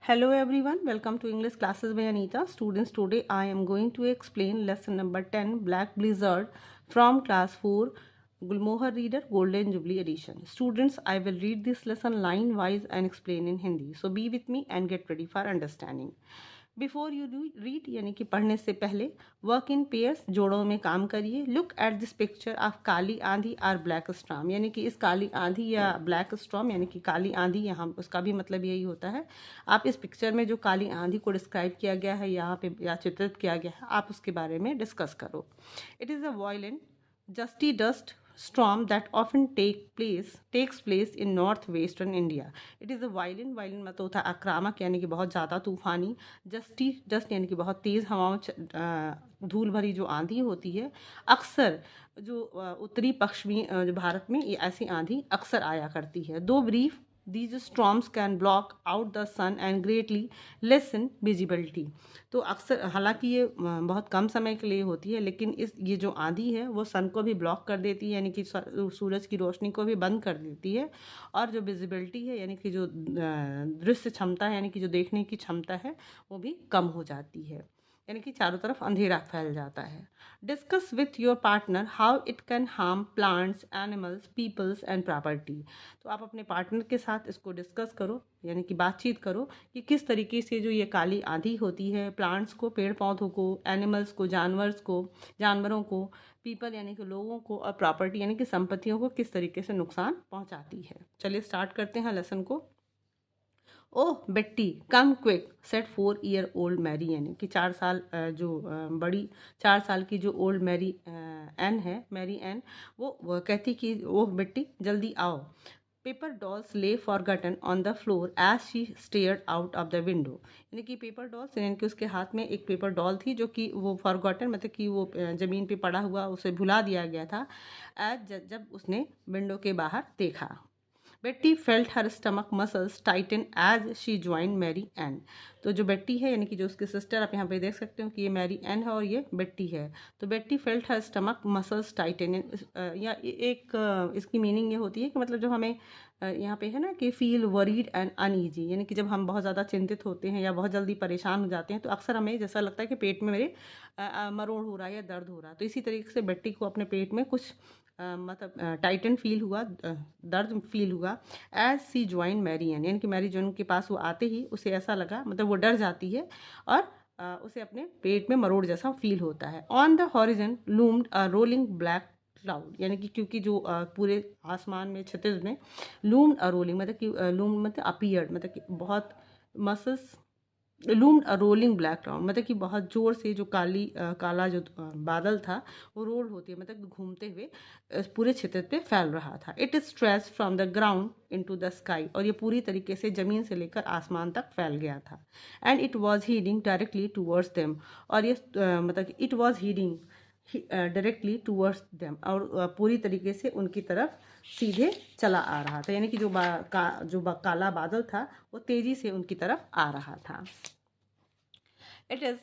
Hello everyone, welcome to English classes by Anita. Students, today I am going to explain lesson number 10 Black Blizzard from class 4 Gulmohar Reader Golden Jubilee Edition. Students, I will read this lesson line wise and explain in Hindi. So be with me and get ready for understanding. Before you read यानी कि पढ़ने से पहले work in pairs जोड़ों में काम करिए. Look at this picture of काली आंधी और ब्लैक स्टॉर्म. यानी कि इस काली आंधी या ब्लैक स्टॉर्म यानी कि काली आंधी यहाँ उसका भी मतलब यही होता है. आप इस पिक्चर में जो काली आंधी को डिस्क्राइब किया गया है यहाँ पे या चित्रित किया गया है आप उसके बारे में डिस्कस करो. It is a violent gusty dust storm that often takes place in northwestern India. It is a violent मतलब होता है आक्रामक यानी कि बहुत ज़्यादा तूफानी. जस्ट यानी कि बहुत तेज़ हवाओं धूल भरी जो आंधी होती है. अक्सर जो उत्तरी पश्चिमी जो भारत में ये ऐसी आंधी अक्सर आया करती है. दो brief these storms can block out the sun and greatly lessen visibility. तो अक्सर हालांकि ये बहुत कम समय के लिए होती है लेकिन ये जो आंधी है वो सन को भी ब्लॉक कर देती है यानी कि सूरज की रोशनी को भी बंद कर देती है. और जो विजिबिलिटी है यानी कि जो दृश्य क्षमता है यानी कि जो देखने की क्षमता है वो भी कम हो जाती है यानी कि चारों तरफ अंधेरा फैल जाता है. Discuss with your partner how it can harm plants animals peoples and property. तो आप अपने पार्टनर के साथ इसको डिस्कस करो यानी कि बातचीत करो कि किस तरीके से जो ये काली आंधी होती है प्लांट्स को पेड़ पौधों को एनिमल्स को जानवरों को पीपल यानी कि लोगों को और प्रॉपर्टी यानी कि संपत्तियों को किस तरीके से नुकसान पहुंचाती है. चलिए स्टार्ट करते हैं लेसन को. Oh Betty come quick said 4 year old Mary. यानी कि 4 साल बड़ी 4 साल की जो ओल्ड मैरी एन है मैरी एन वो कहती कि ओह बेट्टी जल्दी आओ. Paper dolls lay forgotten on the floor as she stared out of the window. यानी कि पेपर डॉल्स यानी कि उसके हाथ में एक पेपर डॉल थी जो कि वो फॉरगॉटन मतलब कि वो ज़मीन पे पड़ा हुआ उसे भुला दिया गया था एज जब उसने विंडो के बाहर देखा. Betty felt her stomach muscles tighten as she join Mary Ann. तो जो बेट्टी है यानी कि जो उसकी सिस्टर आप यहाँ पे देख सकते हो कि ये मैरी एन है और ये बेट्टी है. तो बेट्टी felt her stomach muscles Titan या इसकी मीनिंग ये होती है कि मतलब जो हमें यहाँ पे है ना कि फील वरीड एंड अनईजी यानी कि जब हम बहुत ज़्यादा चिंतित होते हैं या बहुत जल्दी परेशान हो जाते हैं तो अक्सर हमें जैसा लगता है कि पेट में मेरे मरोड़ हो रहा है या दर्द हो रहा है. तो इसी तरीके से बेट्टी को अपने पेट में कुछ मतलब टाइटन फील हुआ दर्द फील हुआ as C join Mary N. यानी कि मैरी जॉन के पास वो आते ही उसे ऐसा लगा मतलब वो डर जाती है और उसे अपने पेट में मरोड़ जैसा फील होता है. On the horizon loomed a rolling black cloud. यानी कि क्योंकि जो पूरे आसमान में क्षितिज में लूम्ड अ रोलिंग मतलब कि लूम्ड मतलब अपीयर्ड मतलब कि बहुत muscles लूम्ड a rolling black cloud मतलब कि बहुत ज़ोर से जो काला जो बादल था वो रोल होती है मतलब घूमते हुए पूरे क्षेत्र पे फैल रहा था. It stretch from the ground into the sky. और ये पूरी तरीके से ज़मीन से लेकर आसमान तक फैल गया था. And it was heading directly towards them. और ये मतलब कि it was heading directly towards them और पूरी तरीके से उनकी तरफ सीधे चला आ रहा था. यानी कि जो काला बादल था वो तेजी से उनकी तरफ आ रहा था. It is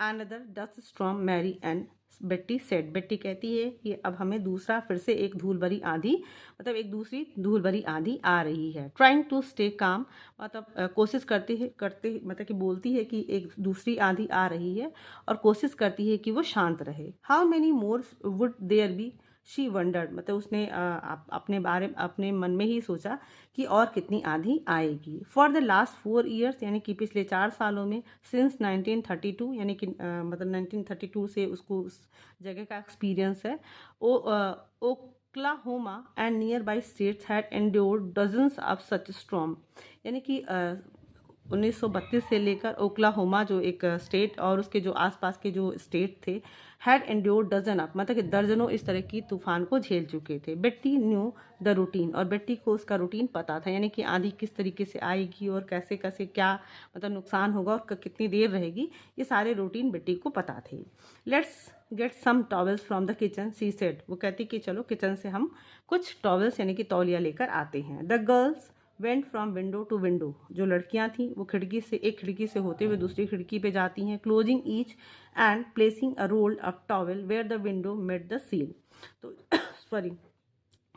another dust storm Mary and Betty said. Betty कहती है कि अब हमें दूसरा फिर से एक धूल भरी आंधी मतलब एक दूसरी धूल भरी आंधी आ रही है. ट्राइंग टू स्टे काम मतलब कोशिश करते मतलब कि बोलती है कि एक दूसरी आंधी आ रही है और कोशिश करती है कि वो शांत रहे. How many more would there be she wondered. मतलब उसने अपने मन में ही सोचा कि और कितनी आंधी आएगी. फॉर द लास्ट 4 ईयर्स यानी कि पिछले 4 सालों में सिंस 1932 यानी कि मतलब 1932 से उसको उस जगह का एक्सपीरियंस है. Oklahoma and near by states had endured dozens of such storm. यानी कि 1932 से लेकर ओक्लाहोमा जो एक स्टेट और उसके जो आसपास के जो स्टेट थे हैड एंड्योर्ड डजन ऑफ मतलब कि दर्जनों इस तरह की तूफान को झेल चुके थे. बेट्टी न्यू द रूटीन और बेट्टी को उसका रूटीन पता था यानी कि आंधी किस तरीके से आएगी और कैसे कैसे क्या मतलब नुकसान होगा और कितनी देर रहेगी ये सारे रूटीन बेट्टी को पता थे. Let's get some towels from the kitchen she said. वो कहती कि चलो किचन से हम कुछ टॉवल्स यानी कि तौलिया लेकर आते हैं. The girls went from window to window. जो लड़कियां थीं वो एक खिड़की से होते हुए दूसरी खिड़की पे जाती हैं. Closing each and placing a roll of towel where the window met the sill. तो sorry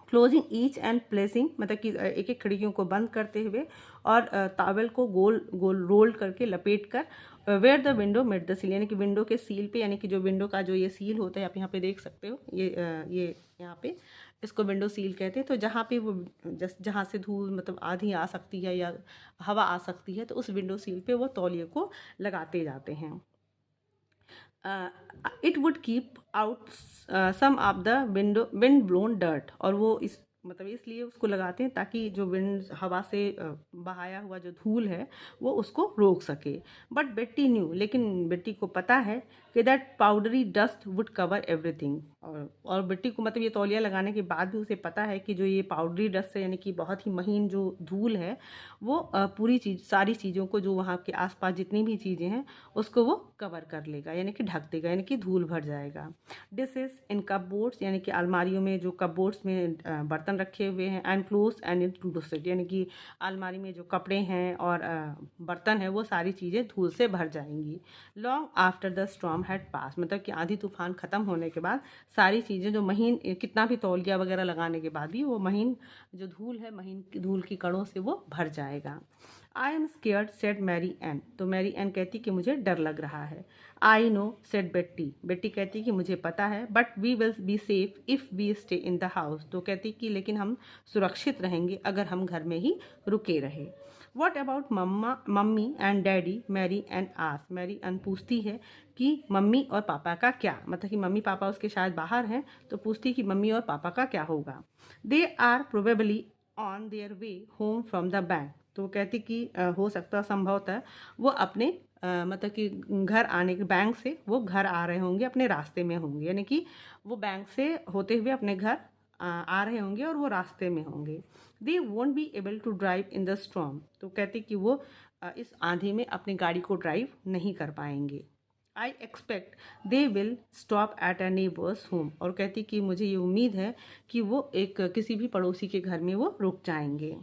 closing each and placing, मतलब कि एक एक खिड़कियों को बंद करते हुए और टॉवल को गोल गोल रोल करके लपेट कर where the window met the sill, यानी कि विंडो के सील पे, यानी कि जो विंडो का जो ये सील होता है आप यहाँ पे देख सकते हो, ये यहाँ पे इसको विंडो सील कहते हैं। तो जहाँ पे वो जहाँ से धूल मतलब आधी आ सकती है या हवा आ सकती है, तो उस विंडो सील पे वो तौलिए को लगाते जाते हैं। It would keep out some of the wind blown dirt, और वो इस मतलब इसलिए उसको लगाते हैं ताकि जो विंड हवा से बहाया हुआ जो धूल है वो उसको रोक सके। बट बेट्टी न्यू, लेकिन बेट्टी को पता है कि that powdery dust would cover everything, और बेट्टी को मतलब ये तौलिया लगाने के बाद भी उसे पता है कि जो ये पाउडरी डस्ट है, यानी कि बहुत ही महीन जो धूल है, वो पूरी चीज़ सारी चीज़ों को जो वहाँ के आसपास जितनी भी चीज़ें हैं उसको वो कवर कर लेगा, यानी कि ढक देगा, यानी कि धूल भर जाएगा। डिशेस इन कपबोर्ड्स, यानी कि अलमारियों में जो कपबोर्ड्स में बर्तन रखे हुए हैं, एंड क्लोथ्स एंड इनक्लूसिव, यानी कि अलमारी में जो कपड़े हैं और बर्तन है वो सारी चीज़ें धूल से भर जाएंगी। Long after the storm had pass, मतलब कि आंधी तूफान ख़त्म होने के बाद सारी चीज़ें जो महीन कितना भी तौलिया वगैरह लगाने के बाद भी वो महीन जो धूल है, महीन धूल की कणों से वो भर जाएगा। I am scared said Mary Ann, तो मैरी एन कहती कि मुझे डर लग रहा है। आई नो सेड बेट्टी, बेट्टी कहती कि मुझे पता है, but we will be safe if we stay in the house, तो कहती कि लेकिन हम सुरक्षित रहेंगे अगर हम घर में ही रुके रहे। What about mummy and daddy, Mary Ann आस, मैरी एन पूछती है कि मम्मी और पापा का क्या, मतलब कि मम्मी पापा उसके शायद बाहर हैं, तो पूछती कि मम्मी और पापा का क्या होगा। They are probably on their way home from the bank, तो कहती कि हो सकता संभवतः वो अपने मतलब कि घर आने के बैंक से वो घर आ रहे होंगे, अपने रास्ते में होंगे, यानी कि वो बैंक से होते हुए अपने घर आ रहे होंगे और वो रास्ते में होंगे। They won't be able to drive in the storm, तो कहती कि वो इस आंधी में अपनी गाड़ी को ड्राइव नहीं कर पाएंगे। I expect they will stop at a neighbours home, और कहती कि मुझे ये उम्मीद है कि वो एक किसी भी पड़ोसी के घर में वो रुक जाएंगे।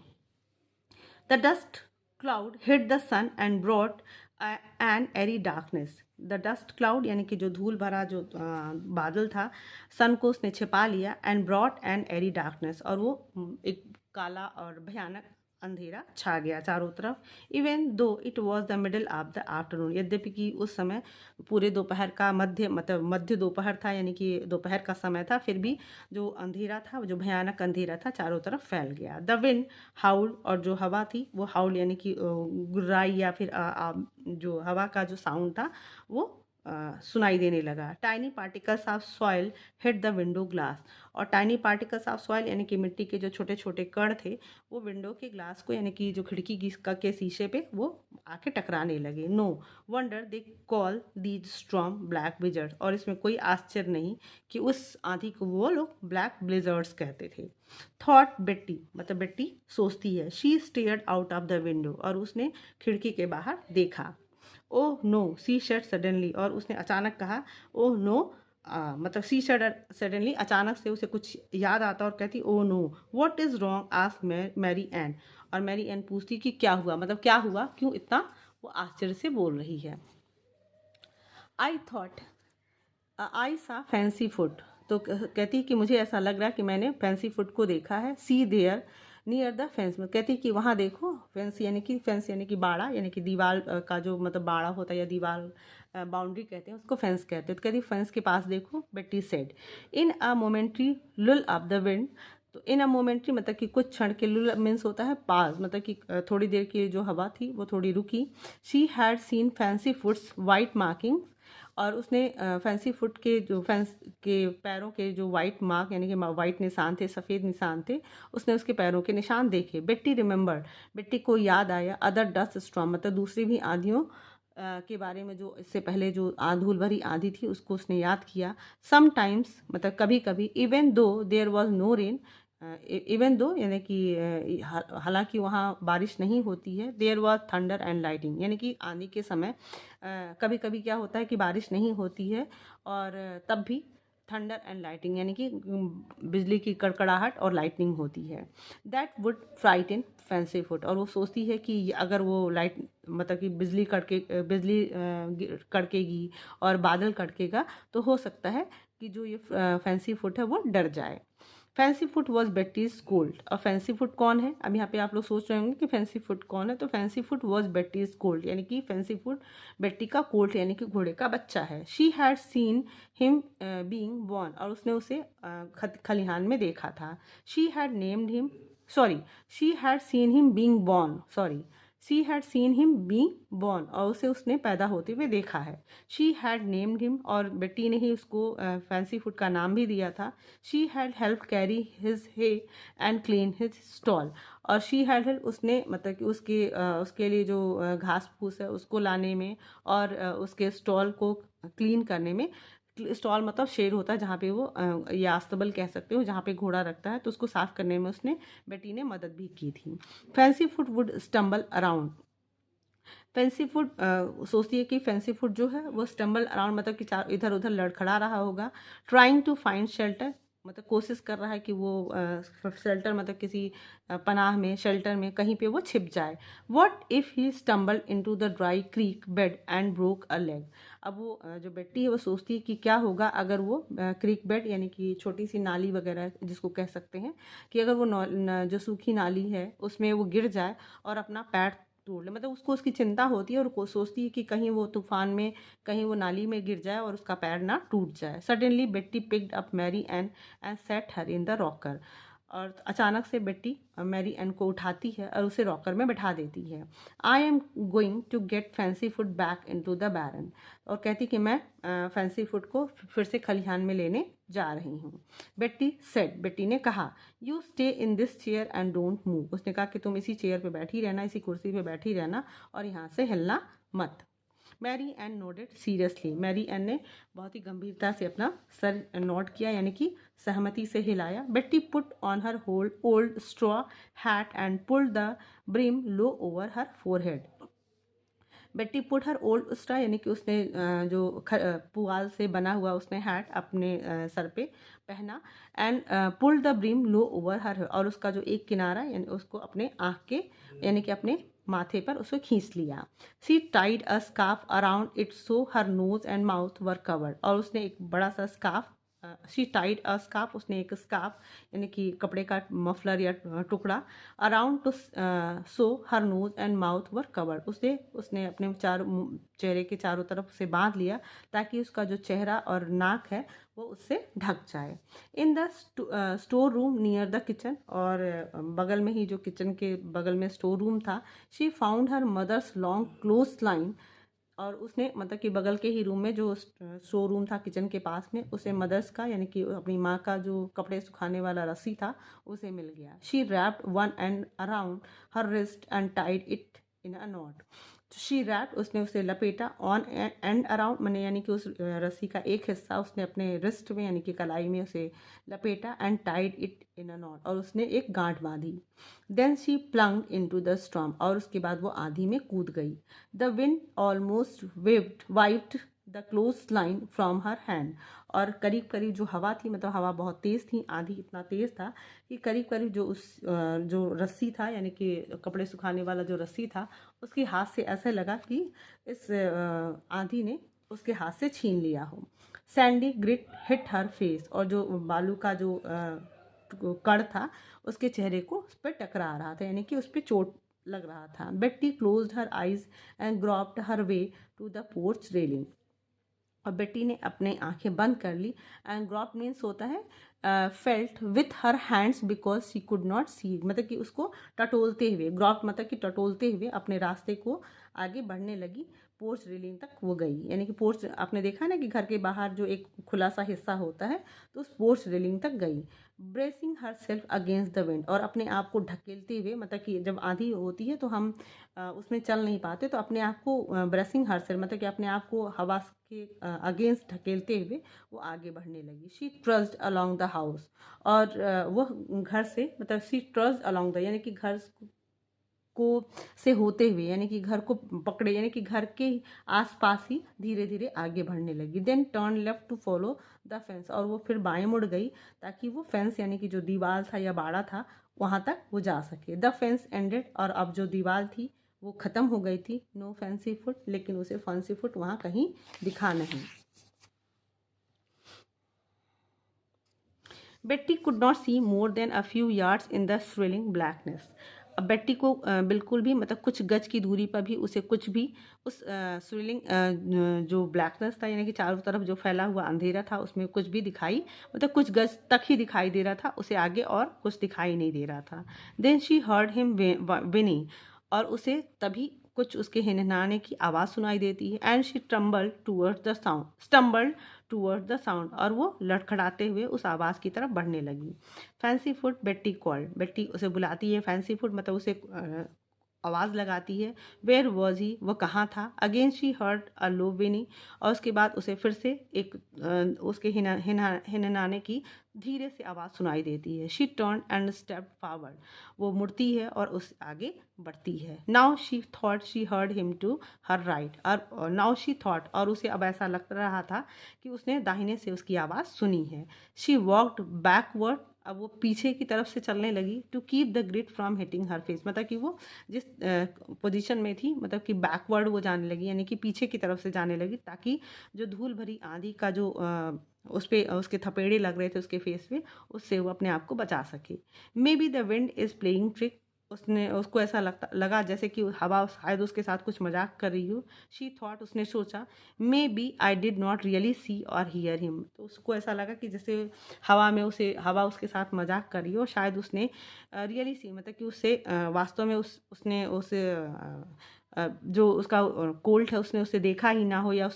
The dust cloud hit the sun and brought an eerie darkness, the dust cloud यानी कि जो धूल भरा जो बादल था, सन को उसने छिपा लिया, and brought an eerie darkness, और वो एक काला और भयानक अंधेरा छा गया चारों तरफ। Even though it was the middle of the afternoon, यद्यपि कि उस समय पूरे दोपहर का मध्य दोपहर था, यानी कि दोपहर का समय था, फिर भी जो अंधेरा था, जो भयानक अंधेरा था, चारों तरफ फैल गया। द विंड हाउल, और जो हवा थी वो हाउल यानी कि गुर्राई या फिर जो हवा का जो साउंड था वो सुनाई देने लगा। Tiny particles of soil hit the window glass, और टाइनी पार्टिकल्स ऑफ सॉइल यानी कि मिट्टी के जो छोटे छोटे कण थे वो विंडो के ग्लास को, यानी कि जो खिड़की के शीशे पे वो आके टकराने लगे। No wonder they call these storm black blizzard, और इसमें कोई आश्चर्य नहीं कि उस आंधी को वो लोग ब्लैक ब्लिजर्ड्स कहते थे। थॉट बेट्टी, मतलब बेट्टी सोचती है। She stared out of the window, और उसने खिड़की के बाहर देखा। ओह नो सी शेड सडनली, और उसने अचानक कहा ओह नो, मतलब सी शेड सडनली, अचानक से उसे कुछ याद आता और कहती oh no what is wrong ask Mary Ann, और मैरी एन पूछती कि क्या हुआ, मतलब क्या हुआ, क्यों इतना वो आश्चर्य से बोल रही है। आई थॉट आई सा फैंसी फूड, तो कहती कि मुझे ऐसा लग रहा है कि मैंने फैंसी फूड को देखा है। सी देयर नियर द फेंस, में कहती कि वहाँ देखो, फेंस यानी कि बाड़ा, यानी कि दीवार का जो मतलब बाड़ा होता है या दीवार बाउंड्री कहते हैं उसको फेंस कहते हैं, तो कहती फेंस के पास देखो। Betty said in a momentary lull of the wind, तो इन अ मोमेंट्री मतलब कि कुछ क्षण के, लुल मीन्स होता है पास, मतलब कि थोड़ी देर की जो हवा थी वो थोड़ी रुकी। She had seen fancy foots white marking, और उसने फैंसी फुट के जो फैंस के पैरों के जो वाइट मार्क यानी कि वाइट निशान थे, सफ़ेद निशान थे, उसने उसके पैरों के निशान देखे। बेट्टी रिमेंबर्ड, बेट्टी को याद आया अदर डस्ट स्टॉर्म, मतलब दूसरी भी आंधियों के बारे में, जो इससे पहले जो धूल भरी आंधी थी उसको उसने याद किया। समटाइम्स मतलब कभी कभी, even though there was no rain, even though यानी कि हालांकि वहाँ बारिश नहीं होती है। There was thunder and lightning, यानी कि आंधी के समय कभी कभी क्या होता है कि बारिश नहीं होती है और तब भी थंडर एंड लाइटिंग यानी कि बिजली की कड़कड़ाहट और लाइटनिंग होती है। That would frighten fancy foot, और वो सोचती है कि अगर वो लाइट मतलब कि बिजली कड़केगी और बादल कड़केगा तो हो सकता है कि जो ये फैंसी फुट है वो डर जाए। Fancy Foot was Betty's scold. और फैंसी फुट कौन है? अब यहाँ पे आप लोग सोच रहे होंगे कि फैंसी फुट कौन है, तो fancy Foot was Betty's scold यानी कि फैंसी फुट बेट्टी का कोल्ट यानी कि घोड़े का बच्चा है। She had seen him being born, और उसने उसे खलिहान में देखा था। She had named him sorry she had seen him being born she had seen him being born, और उसे उसने पैदा होते हुए देखा है। शी हैड नेम्ड हिम, और बेटी ने ही उसको फैंसी फुट का नाम भी दिया था। She had help carry his hay and clean his stall, और शी हैड हेल्प, उसने मतलब कि उसके लिए जो घास फूस है उसको लाने में, और उसके स्टॉल को क्लीन करने में। स्टॉल मतलब शेड होता है जहाँ पे वो या अस्तबल कह सकते हो, जहाँ पे घोड़ा रखता है, तो उसको साफ करने में उसने बेटी ने मदद भी की थी। Fancy foot would stumble around. Fancy foot सोचती है कि फैंसी फुट जो है वो स्टम्बल अराउंड मतलब कि इधर उधर लड़खड़ा रहा होगा। ट्राइंग टू फाइंड शेल्टर, मतलब कोशिश कर रहा है कि वो शेल्टर मतलब किसी पनाह में, शेल्टर में कहीं पे वो छिप जाए। What if he stumble into the dry creek bed and broke a leg. अब वो जो बेटी है वो सोचती है कि क्या होगा अगर वो क्रीक बेड यानी कि छोटी सी नाली वगैरह जिसको कह सकते हैं, कि अगर वो जो सूखी नाली है उसमें वो गिर जाए और अपना पैर तोड़ ले। मतलब उसको उसकी चिंता होती है और वो सोचती है कि कहीं वो तूफान में, कहीं वो नाली में गिर जाए और उसका पैर ना टूट जाए। Suddenly Betty picked up Mary and set her in the rocker, और अचानक से बेट्टी मैरी एन को उठाती है और उसे रॉकर में बैठा देती है। I am going to get Fancy Foot back into the barn, और कहती कि मैं फैंसी फुट को फिर से खलिहान में लेने जा रही हूँ। बेट्टी सेड, बेट्टी ने कहा, you stay in this chair and don't move. उसने कहा कि तुम इसी चेयर पे बैठी रहना, इसी कुर्सी पे बैठी रहना और यहाँ से हिलना मत। Mary Ann nodded seriously, Mary Ann ने बहुत ही गंभीरता से अपना सर नोट किया यानी कि सहमति से हिलाया। Betty put on her old old straw hat and pulled the brim low over her forehead. Betty put her old straw यानी कि उसने जो पुआल से बना हुआ उसने हैट अपने सर पे पहना, and pull the brim low over her, और उसका जो एक किनारा यानी उसको अपने आँख के यानी कि अपने माथे पर उसको खींच लिया। She tied a scarf around it so her nose and mouth were covered, और उसने एक बड़ा सा scarf she tied a scarf, उसने एक स्कार्फ यानी कि कपड़े का मफलर या टुकड़ा, around two so her nose and mouth were covered, उसने अपने चेहरे के चारों तरफ से बांध लिया ताकि उसका जो चेहरा और नाक है वो उससे ढक जाए। In the store room near the kitchen, और बगल में ही जो किचन के बगल में स्टोर रूम था, she found her mother's long clothes line, और उसने मतलब कि बगल के ही रूम में जो स्टोर रूम था किचन के पास में, उसे मदर्स का यानी कि अपनी माँ का जो कपड़े सुखाने वाला रस्सी था उसे मिल गया। She wrapped one end around her wrist and tied it in a knot. She wrapped, उसने उसे लपेटा, ऑन एंड अराउंड मैंने यानी कि उस रस्सी का एक हिस्सा उसने अपने रिस्ट में यानी कि कलाई में उसे लपेटा, and tied it in a knot, और उसने एक गांठ बांधी। Then she plunged into the storm, और उसके बाद वो आंधी में कूद गई। The wind almost wiped the clothes line from her hand, और करीब करीब जो हवा थी मतलब हवा बहुत तेज़ थी, आंधी इतना तेज़ था कि करीब करीब जो जो रस्सी था यानी कि कपड़े सुखाने वाला जो रस्सी था उसके हाथ से ऐसा लगा कि इस आंधी ने उसके हाथ से छीन लिया हो। सैंडी ग्रिट हिट हर फेस, और जो बालू का जो कण था उसके चेहरे को उस पर टकरा रहा था यानी कि उस पर चोट लग रहा था। Betty closed her eyes and groped her way to the porch railing, और बेटी ने अपने आंखें बंद कर ली। एंड ग्रॉप मीन्स होता है felt with her hands because she could not see, मतलब कि उसको टटोलते हुए, ग्रॉप मतलब कि टटोलते हुए अपने रास्ते को आगे बढ़ने लगी। पोर्च रेलिंग तक वो गई, यानी कि पोर्च आपने देखा ना कि घर के बाहर जो एक खुला सा हिस्सा होता है तो उस पोर्च रेलिंग तक गई। Bracing her self against the wind, और अपने आप को ढकेलते हुए, मतलब कि जब आंधी होती है तो हम उसमें चल नहीं पाते, तो अपने आप को ब्रेसिंग हर सेल्फ मतलब कि अपने आप को हवा के अगेंस्ट ढकेलते हुए वो आगे बढ़ने लगी। शी ट्रस्ड अलॉन्ग द हाउस, और वो घर से मतलब शी ट्रस्ड अलॉन्ग द यानी कि घर को से होते हुए यानी कि घर को पकड़े यानी कि घर के आसपास ही धीरे धीरे आगे बढ़ने लगी। Then turn left to follow the fence, और वो फिर बाएं मुड़ गई ताकि वो फेंस यानी कि जो दीवार था या बाड़ा था वहाँ तक वो जा सके। द फेंस एंडेड, और अब जो दीवार थी वो ख़त्म हो गई थी। नो फैंसी फुट, लेकिन उसे फैंसी फुट वहाँ कहीं दिखा नहीं। Betty could not see more than a few yards in the swirling blackness. अब बेट्टी को बिल्कुल भी मतलब कुछ गज की दूरी पर भी उसे कुछ भी उस स्विलिंग जो ब्लैकनेस था, यानी कि चारों तरफ जो फैला हुआ अंधेरा था, उसमें कुछ भी दिखाई मतलब कुछ गज तक ही दिखाई दे रहा था, उसे आगे और कुछ दिखाई नहीं दे रहा था। Then she heard him whining, और उसे तभी कुछ उसके हिनहिनाने की आवाज़ सुनाई देती है। And she stumbled the sound, और वो लड़खड़ाते हुए उस आवाज़ की तरफ बढ़ने लगी। फैंसी फुट बेट्टी कॉल्ड, बेट्टी उसे बुलाती है। फैंसी फुट मतलब उसे आवाज़ लगाती है। वेयर वॉज ही, वो कहाँ था। अगेन शी हर्ड अ लो विनी, और उसके बाद उसे फिर से एक उसके हिननाने की धीरे से आवाज़ सुनाई देती है। She turn and step forward, वो मुड़ती है और उस आगे बढ़ती है। Now she thought she heard him to her right, और नाउ शी थॉट, और उसे अब ऐसा लग रहा था कि उसने दाहिने से उसकी आवाज़ सुनी है। शी वॉकड बैकवर्ड, अब वो पीछे की तरफ से चलने लगी। To keep the grit from hitting her face, मतलब कि वो जिस पोजीशन में थी, मतलब कि बैकवर्ड वो जाने लगी, यानी कि पीछे की तरफ से जाने लगी, ताकि जो धूल भरी आंधी का जो उस पे उसके थपेड़े लग रहे थे उसके फेस पे, उससे वो अपने आप को बचा सके। May be the wind is playing trick, उसको ऐसा लगा जैसे कि हवा शायद उसके साथ कुछ मजाक कर रही हो। शी थॉट, उसने सोचा, maybe I did not really see or hear him, तो उसको ऐसा लगा कि जैसे हवा उसके साथ मजाक कर रही हो, शायद उसने रियली सी मतलब कि उससे वास्तव में उसने जो उसका कोल्ड है उसने उसे देखा ही ना हो, या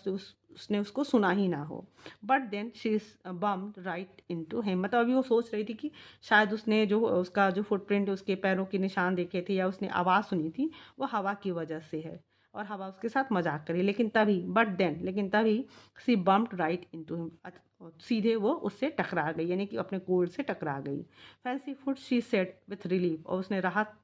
उसने उसको सुना ही ना हो। But then she is bumped right into him, मतलब अभी वो सोच रही थी कि शायद उसने जो उसका जो फुटप्रिंट, उसके पैरों के निशान देखे थे, या उसने आवाज़ सुनी थी, वो हवा की वजह से है, और हवा उसके साथ मजाक करी। लेकिन तभी सी बम्प्ड राइट इनटू हिम, सीधे वो उससे टकरा गई, यानी कि अपने कोल्ड से टकरा गई। Fancy food she said with relief, और उसने राहत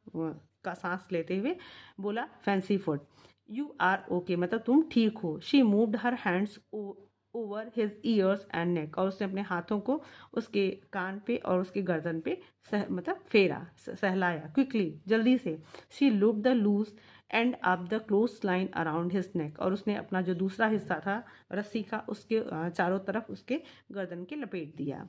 का सांस लेते हुए बोला, fancy food, you are okay, मतलब तुम ठीक हो। She moved her hands over his ears and neck, और उसने अपने हाथों को उसके कान पे और उसके गर्दन पे मतलब फेरा, सहलाया। क्विकली, जल्दी से। She loop the loose end of the clothes line around his neck, और उसने अपना जो दूसरा हिस्सा था रस्सी का, उसके चारों तरफ उसके गर्दन के लपेट दिया।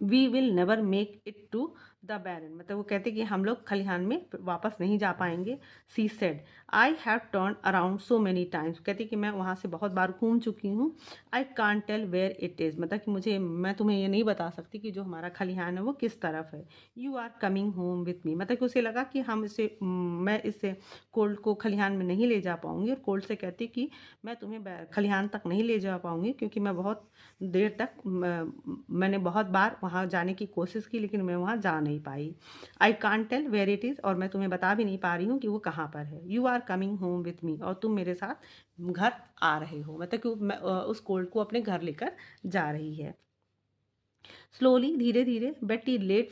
We will never make it to the barn, मतलब वो कहते कि हम लोग खलिहान में वापस नहीं जा पाएंगे। She said, I have turn around so many times, कहती कि मैं वहाँ से बहुत बार घूम चुकी हूँ। आई कान टेल वेयर इट इज़, मतलब कि मैं तुम्हें ये नहीं बता सकती कि जो हमारा खलिहान है वो किस तरफ है। You are coming home with me, मतलब कि उसे लगा कि मैं इससे कोल्ड को खलिहान में नहीं ले जा पाऊंगी, और कोल्ड से कहती कि मैं तुम्हें खलिहान तक नहीं ले जा पाऊंगी, क्योंकि मैं बहुत देर तक मैंने बहुत बार वहाँ जाने की कोशिश की, लेकिन मैं वहाँ जा नहीं पाई। आई कान टेल वेयर इट इज़, और मैं तुम्हें बता भी नहीं पा रही हूँ कि वो कहाँ पर है। You are coming home with me, और तुम मेरे साथ घर आ रहे हो, मतलब कि मैं उस कोल्ड को अपने घर लेकर जा रही है। स्लोली, धीरे धीरे, Betty led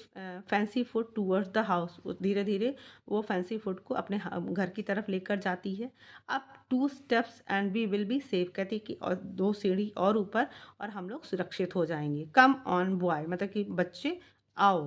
fancy food towards the house, धीरे धीरे वो फैंसी फूड को अपने घर की तरफ लेकर जाती है। अब 2 steps and we will be safe, कहती कि और 2 सीढ़ी और ऊपर, और हम लोग सुरक्षित हो जाएंगे। कम ऑन बॉय, मतलब कि बच्चे आओ।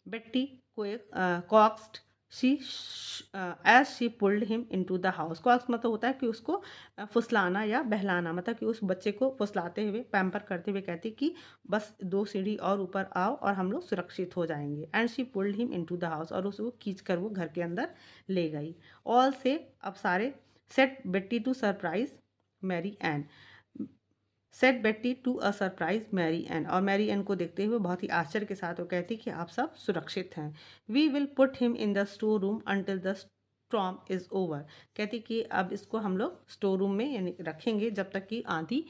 बेट्टी को एक coaxed she as she pulled him into the house. Coax मतलब होता है कि उसको फुसलाना या बहलाना, मतलब कि उस बच्चे को फुसलाते हुए, पैम्पर करते हुए कहती कि बस 2 सीढ़ी और ऊपर आओ और हम लोग सुरक्षित हो जाएंगे। And she pulled him into the house, और उसको खींच कर वो घर के अंदर ले गई। ऑल से, अब सारे, said Betty to surprise Mary Ann, said Betty to a surprise Mary Ann, और मैरी एन को देखते हुए बहुत ही आश्चर्य के साथ वो कहती कि आप सब सुरक्षित हैं। We will put him in the store room until the storm is over, कहती कि अब इसको हम लोग स्टोर रूम में यानी रखेंगे जब तक कि आंधी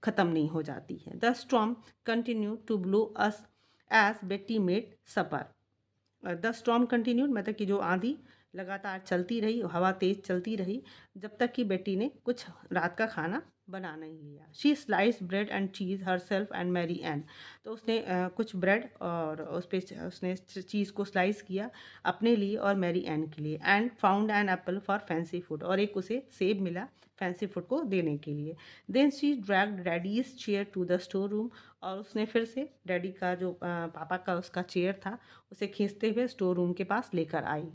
खत्म नहीं हो जाती है। The storm continue to blow us as Betty made supper. The storm continued, मतलब कि जो आंधी लगातार चलती रही, हवा तेज चलती रही, जब तक कि बेटी ने कुछ रात का खाना बना नहीं लिया। She slice bread and cheese herself and Mary Ann, तो उसने कुछ ब्रेड और उस पर उसने चीज़ को स्लाइस किया अपने लिए और मैरी एन के लिए। And found an apple for fancy food, और एक उसे सेब मिला फैंसी फूड को देने के लिए। Then she dragged daddy's chair to the store room, और उसने फिर से डैडी का जो पापा का उसका चेयर था उसे खींचते हुए स्टोर रूम के पास लेकर आई।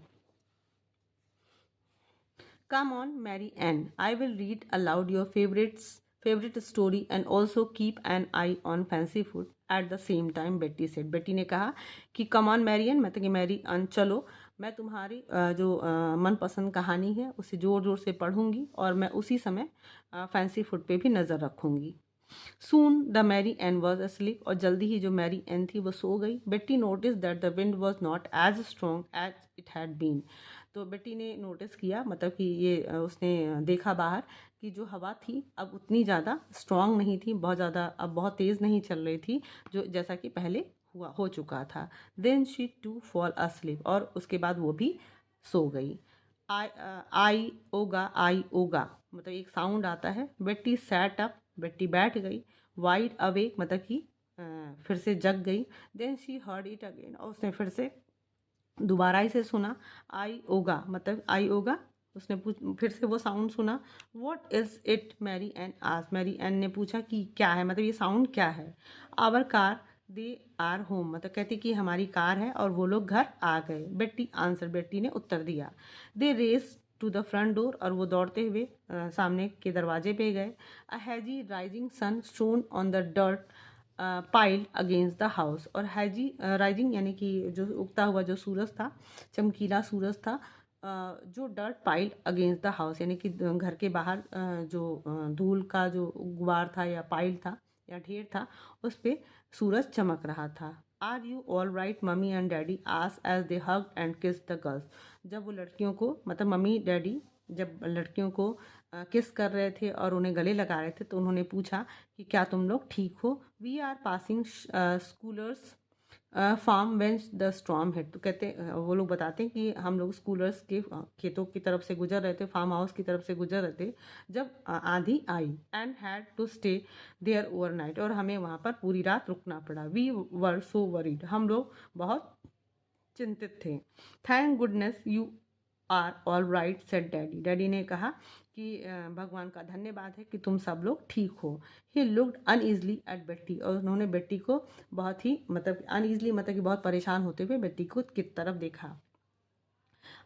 Come on Mary Ann, I will read aloud your favorite story and also keep an eye on fancy food at the same time, Betty said. Betty ने कहा कि come on Marian, मतलब कि Marrion चलो, मैं तुम्हारी जो मनपसंद कहानी है उसे ज़ोर ज़ोर से पढ़ूंगी और मैं उसी समय फैंसी फूड पे भी नज़र रखूंगी. Soon the Mary Ann was asleep, और जल्दी ही जो मैरी एन थी वो सो गई. Betty notice that the wind was not as strong as it had been. तो बेट्टी ने नोटिस किया, मतलब कि ये उसने देखा बाहर कि जो हवा थी अब उतनी ज़्यादा स्ट्रॉन्ग नहीं थी, बहुत ज़्यादा अब बहुत तेज़ नहीं चल रही थी जो जैसा कि पहले हो चुका था. Then she too fall asleep, और उसके बाद वो भी सो गई. आई ओगा मतलब एक साउंड आता है. बेट्टी सैट अप, बेट्टी बैठ गई. वाइड अवेक मतलब कि फिर से जग गई. Then she heard it again, और उसने फिर से दोबारा इसे सुना. आई ओगा मतलब आई ओगा, उसने फिर से वो साउंड सुना. What is it Mary Ann आज, मैरी एन ने पूछा कि क्या है, मतलब ये साउंड क्या है. Our car they are home, मतलब कहती कि हमारी कार है और वो लोग घर आ गए. बेट्टी आंसर, बेट्टी ने उत्तर दिया. They race to the front door, और वो दौड़ते हुए सामने के दरवाजे पे गए. A hazy rising sun shone on the dirt piled against the house, और हैजी राइजिंग यानी कि जो उगता हुआ जो सूरज था, चमकीला सूरज था, जो dirt piled against the house यानी कि घर के बाहर जो धूल का जो गुबार था या पाइल था या ढेर था, उस पर सूरज चमक रहा था. Are you all right mommy and daddy asked as they hugged and kissed the girls. जब वो लड़कियों को मतलब मम्मी डैडी जब लड़कियों को किस कर रहे थे और उन्हें गले लगा रहे थे, तो उन्होंने पूछा कि क्या तुम लोग ठीक हो. We are passing Schooler's farm when the storm hit. तो कहते वो लोग बताते हैं कि हम लोग स्कूलर्स के खेतों की तरफ से गुजर रहे थे, फार्म हाउस की तरफ से गुजर रहे थे जब आंधी आई. And had to stay there overnight, और हमें वहाँ पर पूरी रात रुकना पड़ा. वी वर सो वरीड, हम लोग बहुत चिंतित थे. Thank goodness you are all right said daddy. Daddy ने कहा कि भगवान का धन्यवाद है कि तुम सब लोग ठीक हो. ही लुक्ड अनईजली एट बेट्टी, और उन्होंने बेट्टी को बहुत ही मतलब अनईजली मतलब कि बहुत परेशान होते हुए बेट्टी को की तरफ देखा.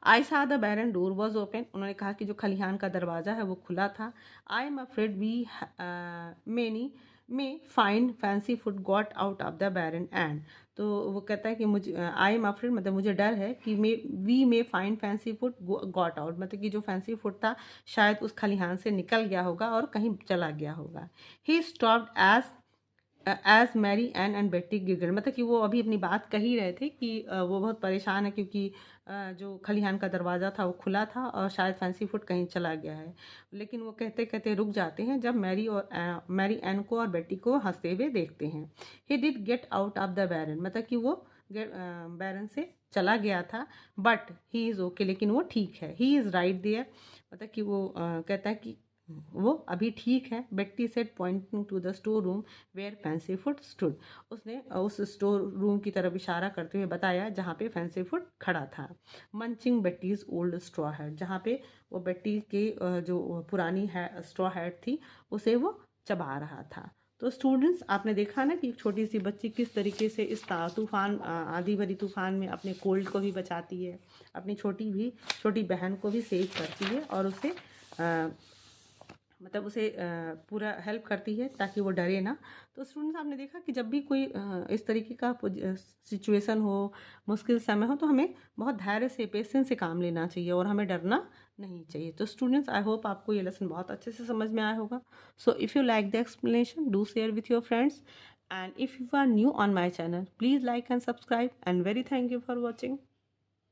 I saw the barn door was open, उन्होंने कहा कि जो खलिहान का दरवाज़ा है वो खुला था. I am afraid we many may find fancy food got out of the barn and. तो वो कहता है कि मुझे आई एम अफ्रेड मतलब मुझे डर है कि we may find fancy food got out, मतलब कि जो फैंसी फूड था शायद उस खलिहान से निकल गया होगा और कहीं चला गया होगा. He stopped as Mary Ann Betty giggle, मतलब कि वो अभी अपनी बात कह ही रहे थे कि वो बहुत परेशान है क्योंकि जो खलिहान का दरवाज़ा था वो खुला था और शायद फैंसी फूड कहीं चला गया है. लेकिन वो कहते कहते रुक जाते हैं जब मैरी एन को और बेट्टी को हंसते हुए देखते हैं. He did get out of the barn, मतलब कि वो बैरन से चला गया था. बट ही इज़ ओके, लेकिन वो ठीक है. ही इज़ राइट देयर, मतलब कि वो कहता है कि वो अभी ठीक है. Betty said pointing to the store room where fancy food stood, उसने उस स्टोर रूम की तरफ इशारा करते हुए बताया जहाँ पे फैंसी फूड खड़ा था. मंचिंग बेट्टीज ओल्ड स्ट्रॉ हैट, जहाँ पे वो बेट्टी के जो पुरानी स्ट्रॉ हैट थी उसे वो चबा रहा था. तो स्टूडेंट्स, आपने देखा ना कि एक छोटी सी बच्ची किस तरीके से इस तूफान आंधी भरी तूफान में अपने कोल्ड को भी बचाती है, अपनी छोटी बहन को भी सेव करती है और उसे मतलब उसे पूरा हेल्प करती है ताकि वो डरे ना. तो स्टूडेंट्स, आपने देखा कि जब भी कोई इस तरीके का सिचुएशन हो, मुश्किल समय हो, तो हमें बहुत धैर्य से पेशेंस से काम लेना चाहिए और हमें डरना नहीं चाहिए. तो स्टूडेंट्स, आई होप आपको ये लेसन बहुत अच्छे से समझ में आया होगा. So if you like the explanation, do share with your friends, and if you are new on my channel, please like and subscribe, and very thank you for watching.